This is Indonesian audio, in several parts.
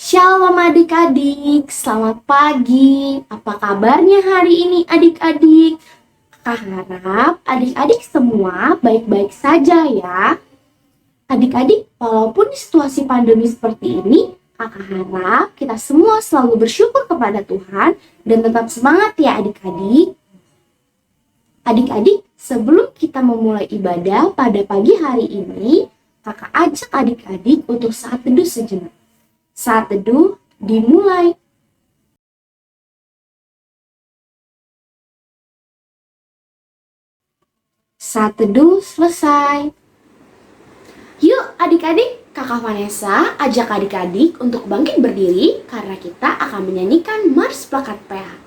Shalom adik-adik, selamat pagi. Apa kabarnya hari ini adik-adik? Kakak harap adik-adik semua baik-baik saja ya. Adik-adik, walaupun di situasi pandemi seperti ini, kakak harap kita semua selalu bersyukur kepada Tuhan dan tetap semangat ya adik-adik. Adik-adik, sebelum kita memulai ibadah pada pagi hari ini, kakak ajak adik-adik untuk saat teduh sejenak. Saat teduh dimulai. Saat teduh selesai. Yuk adik-adik, kakak Vanessa ajak adik-adik untuk bangkit berdiri karena kita akan menyanyikan Mars Plakat PH.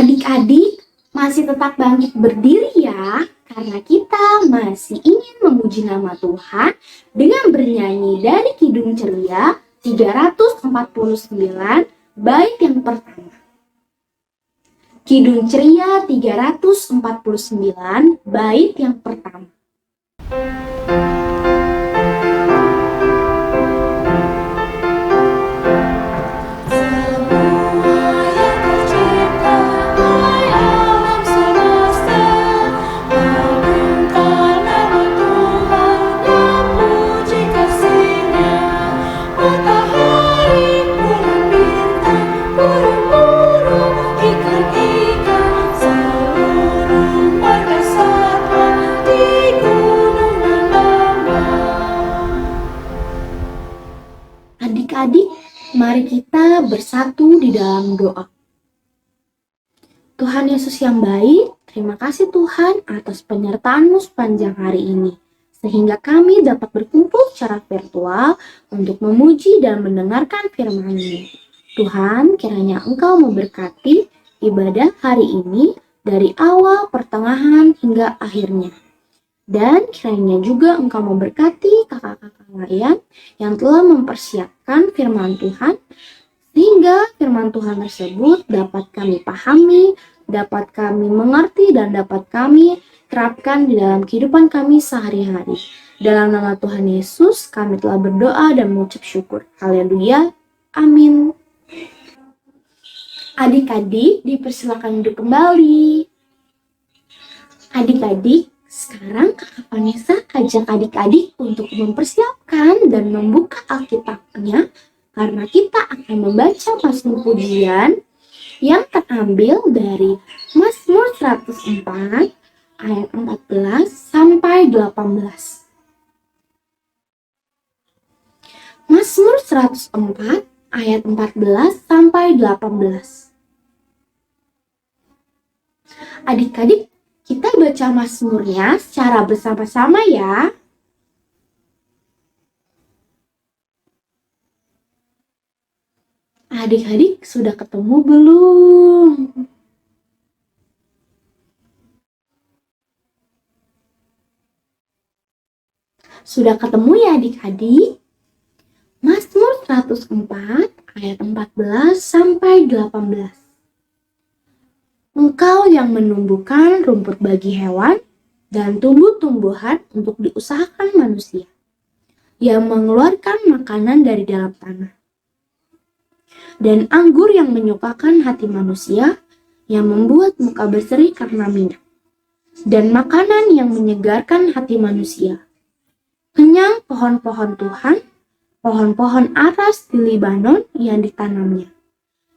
Adik-adik masih tetap bangkit berdiri ya, karena kita masih ingin memuji nama Tuhan dengan bernyanyi dari Kidung Ceria 349 bait yang pertama. Kidung Ceria 349 bait yang pertama. Adik-adik, mari kita bersatu di dalam doa. Tuhan Yesus yang baik, terima kasih Tuhan atas penyertaan-Mu sepanjang hari ini, sehingga kami dapat berkumpul secara virtual untuk memuji dan mendengarkan firman-Mu. Tuhan, kiranya Engkau memberkati ibadah hari ini dari awal, pertengahan, hingga akhirnya. Dan kiranya juga Engkau memberkati kakak-kakak layan yang telah mempersiapkan firman Tuhan, sehingga firman Tuhan tersebut dapat kami pahami, dapat kami mengerti, dan dapat kami terapkan di dalam kehidupan kami sehari-hari. Dalam nama Tuhan Yesus, kami telah berdoa dan mengucap syukur. Haleluya. Amin. Adik-adik, dipersilakan duduk kembali. Adik-adik, sekarang kakak Vanessa ajak adik-adik untuk mempersiapkan dan membuka Alkitabnya karena kita akan membaca Mazmur pujian yang terambil dari Mazmur 104 ayat 14 sampai 18. Mazmur 104 ayat 14 sampai 18. Adik-adik, kita baca Mazmurnya secara bersama-sama ya. Adik-adik sudah ketemu belum? Sudah ketemu ya adik-adik? Mazmur 104 ayat 14 sampai 18. Engkau yang menumbuhkan rumput bagi hewan dan tumbuh-tumbuhan untuk diusahakan manusia, yang mengeluarkan makanan dari dalam tanah. Dan anggur yang menyukakan hati manusia, yang membuat muka berseri karena minyak. Dan makanan yang menyegarkan hati manusia. Kenyang pohon-pohon Tuhan, pohon-pohon aras di Libanon yang ditanamnya,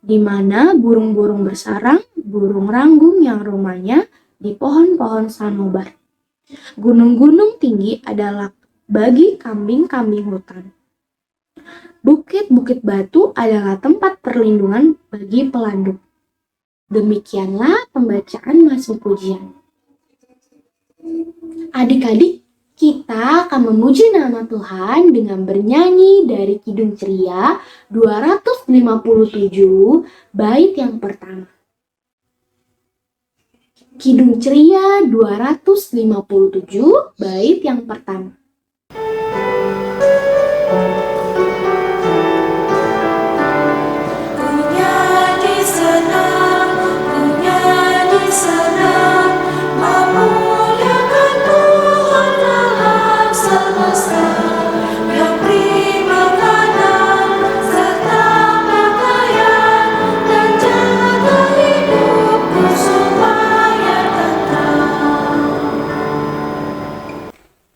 di mana burung-burung bersarang, burung ranggung yang rumahnya di pohon-pohon sanobar. Gunung-gunung tinggi adalah bagi kambing-kambing hutan. Bukit-bukit batu adalah tempat perlindungan bagi pelanduk. Demikianlah pembacaan Mazmur pujian. Adik-adik, kita akan memuji nama Tuhan dengan bernyanyi dari Kidung Ceria 257 bait yang pertama. Kidung Ceria 257 bait yang pertama.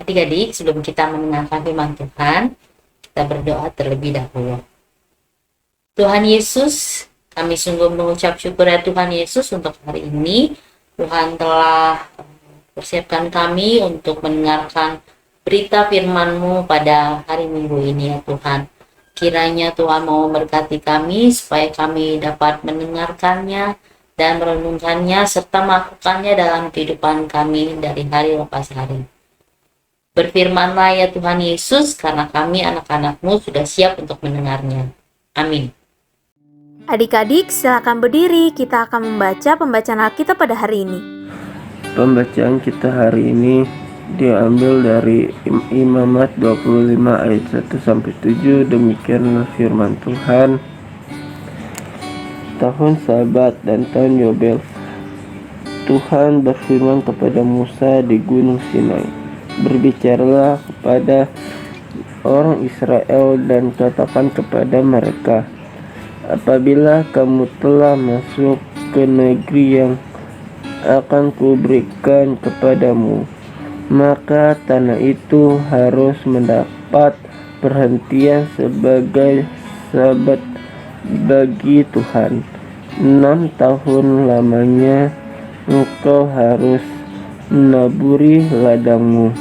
Adik-adik, sebelum kita mendengarkan firman Tuhan, kita berdoa terlebih dahulu. Tuhan Yesus, kami sungguh mengucap syukur ya Tuhan Yesus untuk hari ini. Tuhan telah persiapkan kami untuk mendengarkan berita firman-Mu pada hari Minggu ini ya Tuhan. Kiranya Tuhan mau memberkati kami supaya kami dapat mendengarkannya dan merenungkannya serta melakukannya dalam kehidupan kami dari hari lepas hari. Berfirmanlah ya Tuhan Yesus, karena kami anak-anak-Mu sudah siap untuk mendengarnya. Amin. Adik-adik, silakan berdiri. Kita akan membaca pembacaan Alkitab pada hari ini. Pembacaan kita hari ini diambil dari Imamat 25 ayat 1-7. Demikianlah firman Tuhan. Tahun Sabat dan tahun Yobel, Tuhan berfirman kepada Musa di Gunung Sinai. Berbicaralah kepada orang Israel dan katakan kepada mereka, apabila kamu telah masuk ke negeri yang akan kuberikan kepadamu, maka tanah itu harus mendapat perhentian sebagai sabat bagi Tuhan. 6 tahun lamanya engkau harus menaburi ladangmu,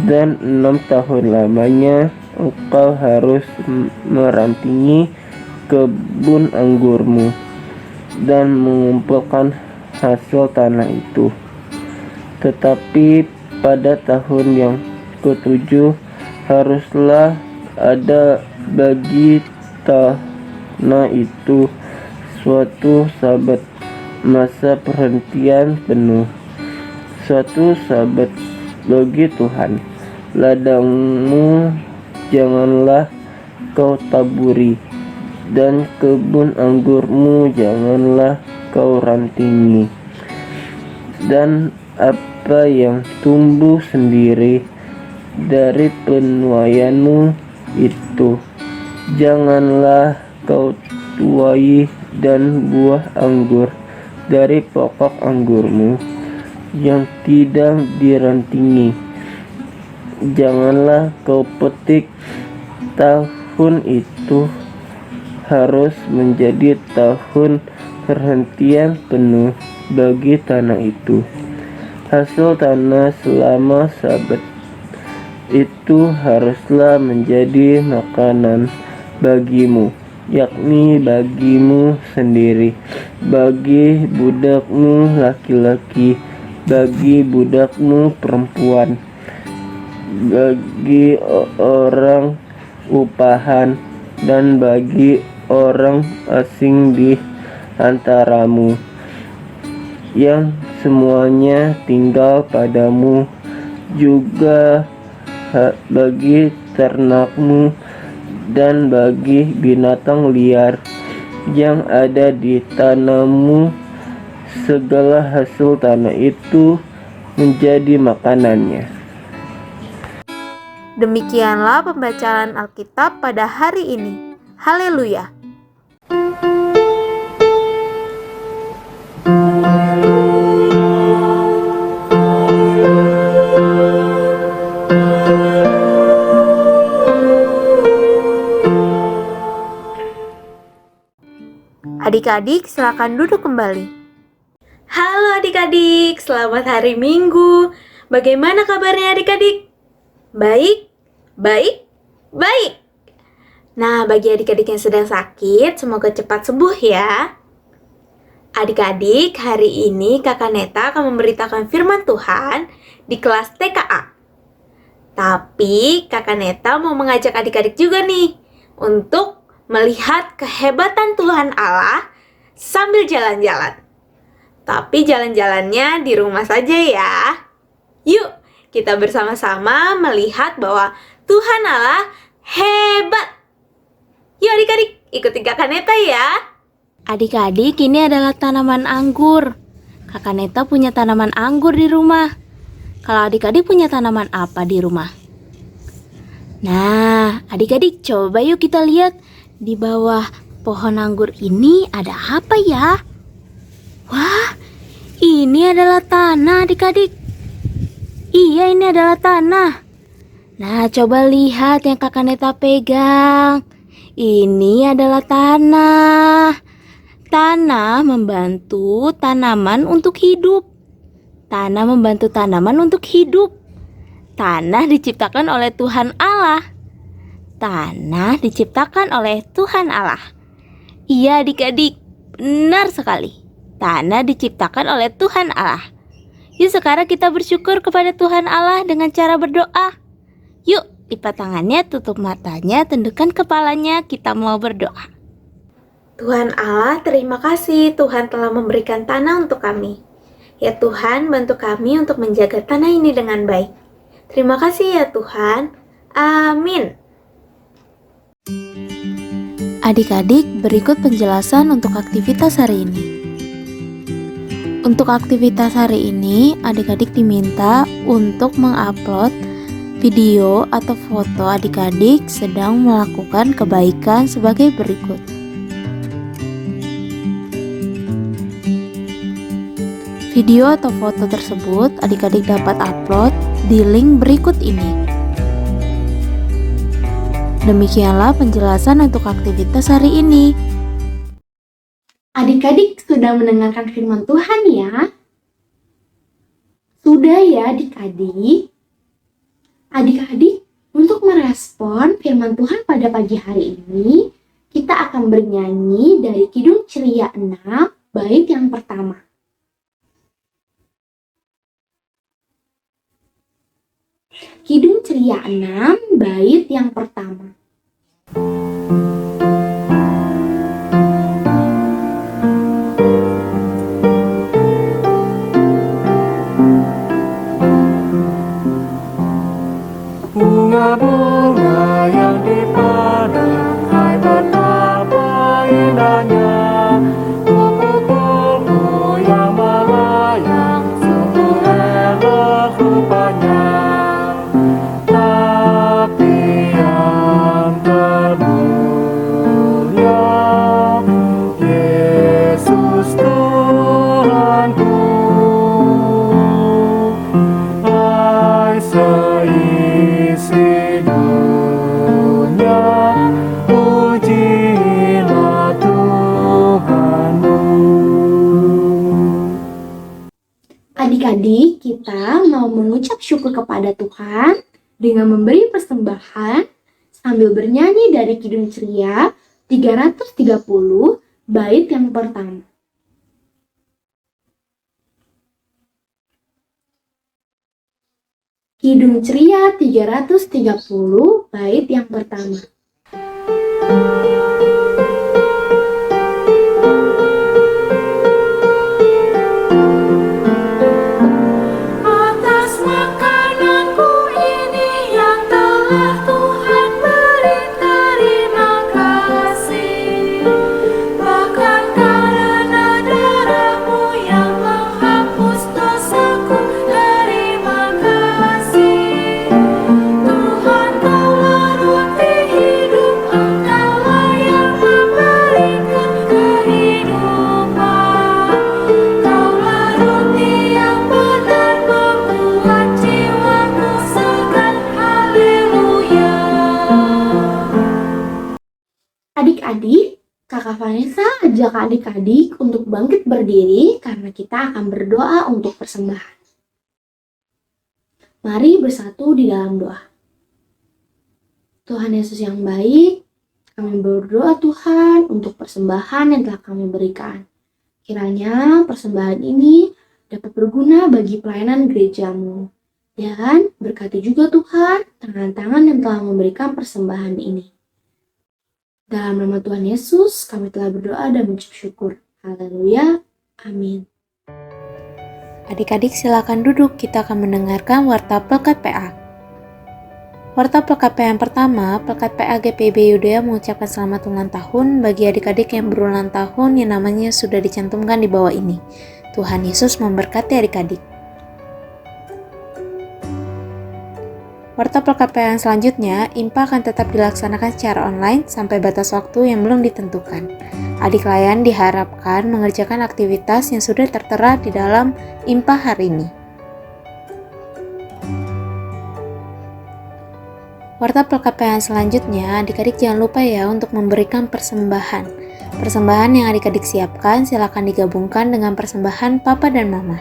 dan 6 tahun lamanya engkau harus merantingi kebun anggurmu dan mengumpulkan hasil tanah itu. Tetapi pada tahun yang ke-7 haruslah ada bagi tanah itu suatu sabat, masa perhentian penuh, suatu sabat bagi Tuhan. Ladangmu janganlah kau taburi, dan kebun anggurmu janganlah kau rantingi. Dan apa yang tumbuh sendiri dari penuaianmu itu janganlah kau tuai, dan buah anggur dari pokok anggurmu yang tidak dirantingi janganlah kau petik. Tahun itu harus menjadi tahun perhentian penuh bagi tanah itu. Hasil tanah selama sabat itu haruslah menjadi makanan bagimu. yakni bagimu sendiri, bagi budakmu laki-laki, bagi budakmu perempuan, bagi orang upahan, dan bagi orang asing di antaramu, yang semuanya tinggal padamu, juga bagi ternakmu dan bagi binatang liar yang ada di tanahmu, segala hasil tanah itu menjadi makanannya. Demikianlah pembacaan Alkitab pada hari ini. Haleluya! Adik-adik, silakan duduk kembali. Halo adik-adik, selamat hari Minggu. Bagaimana kabarnya adik-adik? Baik? Baik? Baik! Nah, bagi adik-adik yang sedang sakit, semoga cepat sembuh ya. Adik-adik, hari ini Kakak Neta akan memberitakan firman Tuhan di kelas TKA. Tapi Kakak Neta mau mengajak adik-adik juga nih untuk melihat kehebatan Tuhan Allah sambil jalan-jalan. Tapi jalan-jalannya di rumah saja ya. Yuk, kita bersama-sama melihat bahwa Tuhan Allah hebat. Yuk adik-adik, ikuti Kakak Neta ya. Adik-adik, ini adalah tanaman anggur. Kakak Neta punya tanaman anggur di rumah. Kalau adik-adik punya tanaman apa di rumah? Nah, adik-adik coba yuk kita lihat di bawah pohon anggur ini ada apa ya? Wah, ini adalah tanah adik-adik. Iya, ini adalah tanah. Nah, coba lihat yang Kakak Neta pegang. Ini adalah tanah. Tanah membantu tanaman untuk hidup. Tanah membantu tanaman untuk hidup. Tanah diciptakan oleh Tuhan Allah. Tanah diciptakan oleh Tuhan Allah. Iya adik-adik, benar sekali. Tanah diciptakan oleh Tuhan Allah. Yuk sekarang kita bersyukur kepada Tuhan Allah dengan cara berdoa. Yuk, lipat tangannya, tutup matanya, tundukkan kepalanya, kita mau berdoa. Tuhan Allah, terima kasih Tuhan telah memberikan tanah untuk kami. Ya Tuhan, bantu kami untuk menjaga tanah ini dengan baik. Terima kasih ya Tuhan. Amin. Adik-adik, berikut penjelasan untuk aktivitas hari ini. Untuk aktivitas hari ini, adik-adik diminta untuk mengupload video atau foto adik-adik sedang melakukan kebaikan sebagai berikut. Video atau foto tersebut adik-adik dapat upload di link berikut ini. Demikianlah penjelasan untuk aktivitas hari ini. Adik-adik sudah mendengarkan firman Tuhan ya? Sudah ya adik-adik? Adik-adik, untuk merespon firman Tuhan pada pagi hari ini, kita akan bernyanyi dari Kidung Ceria 6, bait yang pertama. Kidung Ceria 6, bait yang pertama. Bunga-bunga yang di padang, hai betapa indahnya. Kupu-kupu yang melayang, sungguh elok rupanya. Tapi yang termulia, Yesus Tuhanku, hai seisi dunia, pujilah Tuhanmu. Adik-adik, kita mau mengucap syukur kepada Tuhan dengan memberi persembahan sambil bernyanyi dari Kidung Ceria 330 bait yang pertama. Kidung Ceria 330 bait yang pertama. Atas makananku ini yang telah Tuhan beri, terima kasih. Bahkan karena darah-Mu yang menghapus dosaku, terima kasih. Tuhan, Kaulah roti hidup, Engkaulah yang memberikan kehidupan. Kaulah roti yang benar membuat jiwaku segar. Haleluya. Adik-adik, Kakak Vanessa ajak adik-adik untuk bangkit berdiri karena kita akan berdoa untuk persembahan. Mari bersatu di dalam doa. Tuhan Yesus yang baik, kami berdoa Tuhan untuk persembahan yang telah kami berikan. Kiranya persembahan ini dapat berguna bagi pelayanan gereja-Mu. Dan berkati juga Tuhan tangan-tangan yang telah memberikan persembahan ini. Dalam nama Tuhan Yesus, kami telah berdoa dan mengucap syukur. Haleluya. Amin. Adik-adik silakan duduk, kita akan mendengarkan warta Pelkat PA. Warta Pelkat PA yang pertama, Pelkat PA GPIB Yudea mengucapkan selamat ulang tahun bagi adik-adik yang berulang tahun yang namanya sudah dicantumkan di bawah ini. Tuhan Yesus memberkati adik-adik. Warta Pelkat PA yang selanjutnya, IMPA akan tetap dilaksanakan secara online sampai batas waktu yang belum ditentukan. Adik layan diharapkan mengerjakan aktivitas yang sudah tertera di dalam IMPA hari ini. Warta Pelkat PA yang selanjutnya, adik-adik jangan lupa ya untuk memberikan persembahan. Persembahan yang adik-adik siapkan silakan digabungkan dengan persembahan Papa dan Mama.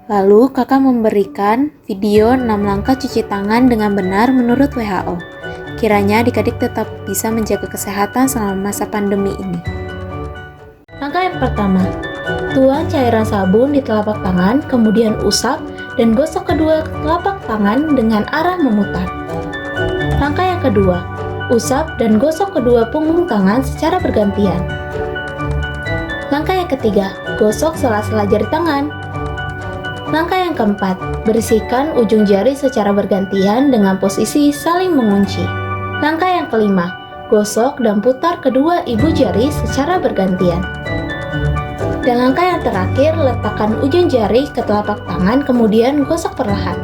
Lalu kakak memberikan video 6 langkah cuci tangan dengan benar menurut WHO. Kiranya adik-adik tetap bisa menjaga kesehatan selama masa pandemi ini. Langkah yang pertama, tuang cairan sabun di telapak tangan, kemudian usap dan gosok kedua telapak tangan dengan arah memutar. Langkah yang kedua, usap dan gosok kedua punggung tangan secara bergantian. Langkah yang ketiga, gosok sela-sela jari tangan. Langkah yang keempat, bersihkan ujung jari secara bergantian dengan posisi saling mengunci. Langkah yang kelima, gosok dan putar kedua ibu jari secara bergantian. Dan langkah yang terakhir, letakkan ujung jari ke telapak tangan kemudian gosok perlahan.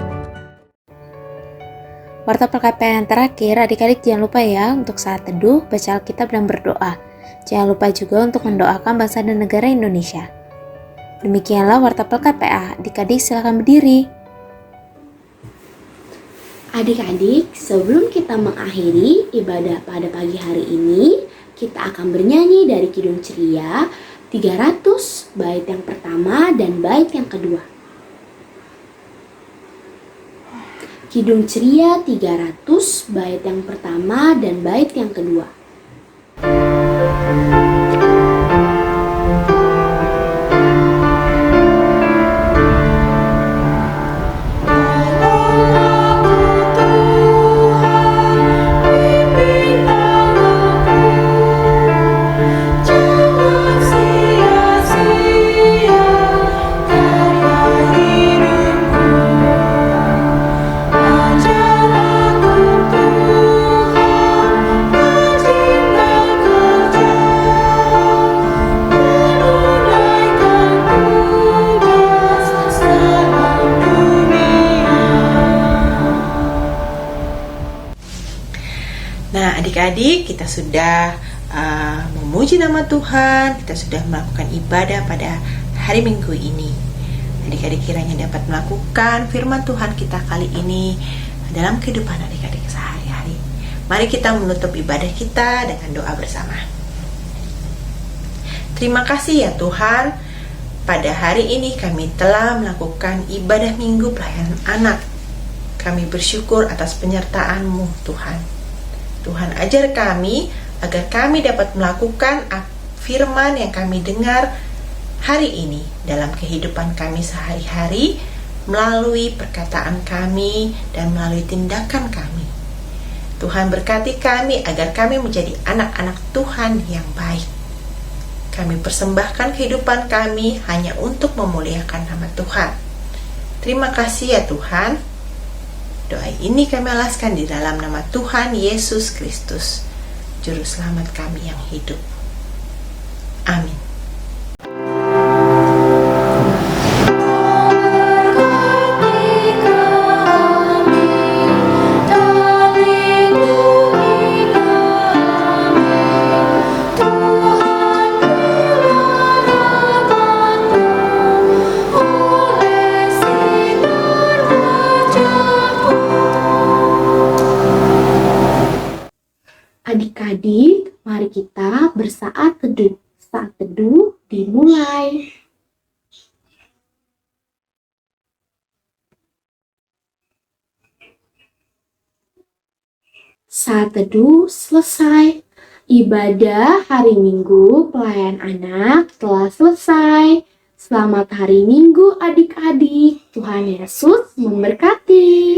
Warta Pelkat PA yang terakhir, adik-adik jangan lupa ya untuk saat teduh, baca Alkitab dan berdoa. Jangan lupa juga untuk mendoakan bangsa dan negara Indonesia. Demikianlah warta Pelkat PA. Adik-adik silakan berdiri. Adik-adik, sebelum kita mengakhiri ibadah pada pagi hari ini, kita akan bernyanyi dari Kidung Ceria 300 bait yang pertama dan bait yang kedua. Kidung Ceria 300 bait yang pertama dan bait yang kedua. Nah, adik-adik, kita sudah memuji nama Tuhan, kita sudah melakukan ibadah pada hari Minggu ini. Adik-adik kiranya dapat melakukan firman Tuhan kita kali ini dalam kehidupan adik-adik sehari-hari. Mari kita menutup ibadah kita dengan doa bersama. Terima kasih ya Tuhan, pada hari ini kami telah melakukan ibadah Minggu pelayanan anak. Kami bersyukur atas penyertaan-Mu, Tuhan. Tuhan, ajar kami agar kami dapat melakukan firman yang kami dengar hari ini dalam kehidupan kami sehari-hari, melalui perkataan kami dan melalui tindakan kami. Tuhan, berkati kami agar kami menjadi anak-anak Tuhan yang baik. Kami persembahkan kehidupan kami hanya untuk memuliakan nama Tuhan. Terima kasih ya Tuhan. Doa ini kami alaskan di dalam nama Tuhan Yesus Kristus, Juru Selamat kami yang hidup. Amin. Adik-adik, mari kita bersaat teduh. Saat teduh dimulai. Saat teduh selesai. Ibadah hari Minggu pelayan anak telah selesai. Selamat hari Minggu adik-adik. Tuhan Yesus memberkati.